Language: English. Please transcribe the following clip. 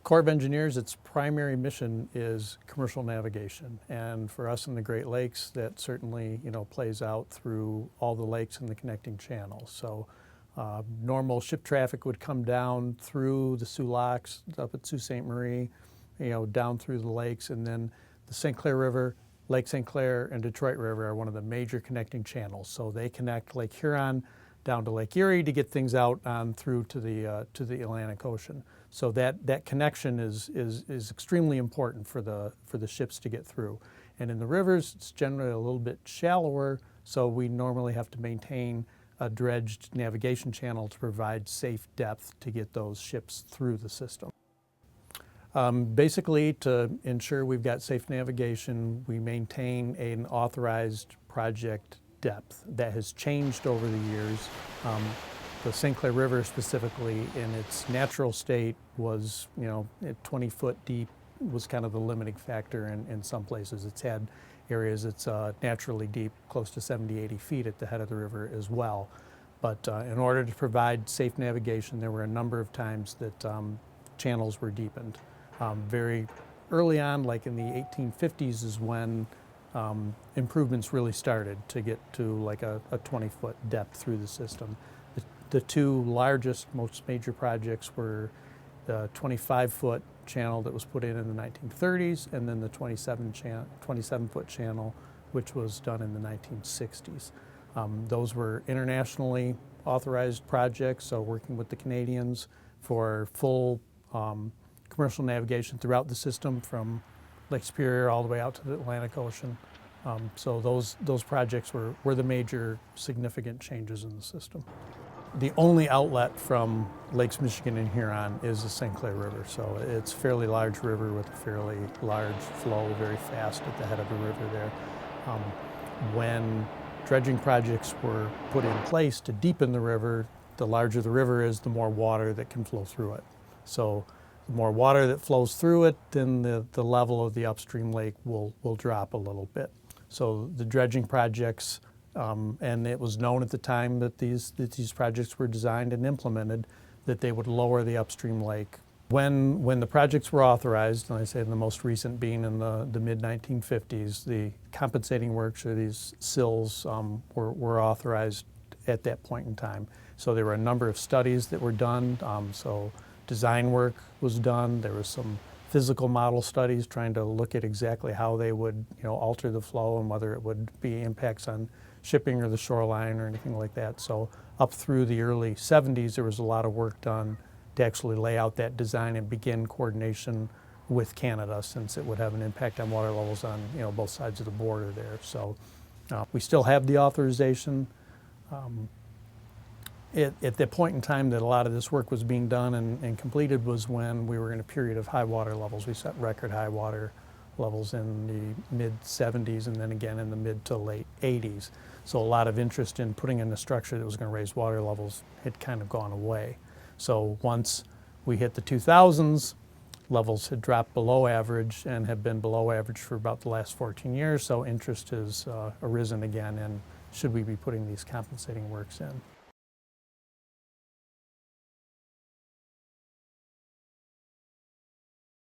Corps of Engineers, its primary mission is commercial navigation, and for us in the Great Lakes, that certainly plays out through all the lakes and the connecting channels. So normal ship traffic would come down through the Soo Locks up at Sault Ste. Marie, down through the lakes, and then the St. Clair River, Lake St. Clair, and Detroit River are one of the major connecting channels. So they connect Lake Huron down to Lake Erie to get things out on through to the Atlantic Ocean. So that connection is extremely important for the ships to get through. And in the rivers, it's generally a little bit shallower, so we normally have to maintain a dredged navigation channel to provide safe depth to get those ships through the system. Basically, to ensure we've got safe navigation, we maintain an authorized project depth that has changed over the years. The St. Clair River specifically, in its natural state, was 20 foot deep was kind of the limiting factor in some places. It's had areas that's naturally deep, close to 70, 80 feet at the head of the river as well. But in order to provide safe navigation, there were a number of times that channels were deepened. Very early on, like in the 1850s, is when improvements really started to get to like a 20-foot depth through the system. The two largest, most major projects were the 25-foot channel that was put in the 1930s, and then the 27-foot channel, which was done in the 1960s. Those were internationally authorized projects, so working with the Canadians for full commercial navigation throughout the system from Lake Superior all the way out to the Atlantic Ocean. So those projects were the major significant changes in the system. The only outlet from Lakes Michigan and Huron is the St. Clair River. So it's a fairly large river with a fairly large flow, very fast at the head of the river there. When dredging projects were put in place to deepen the river, the larger the river is, the more water that can flow through it. So the more water that flows through it, then the level of the upstream lake will drop a little bit. So the dredging projects, and it was known at the time that these projects were designed and implemented, that they would lower the upstream lake. When the projects were authorized, and I say the most recent being in the mid-1950s, the compensating works, or these sills, were authorized at that point in time. So there were a number of studies that were done. So design work was done. There was some physical model studies trying to look at exactly how they would alter the flow and whether it would be impacts on shipping or the shoreline or anything like that. So up through the early 70s, there was a lot of work done to actually lay out that design and begin coordination with Canada, since it would have an impact on water levels on both sides of the border there. So we still have the authorization. At the point in time that a lot of this work was being done and completed was when we were in a period of high water levels. We set record high water levels in the mid-70s and then again in the mid to late 80s. So a lot of interest in putting in a structure that was going to raise water levels had kind of gone away. So once we hit the 2000s, levels had dropped below average and have been below average for about the last 14 years. So interest has arisen again in should we be putting these compensating works in.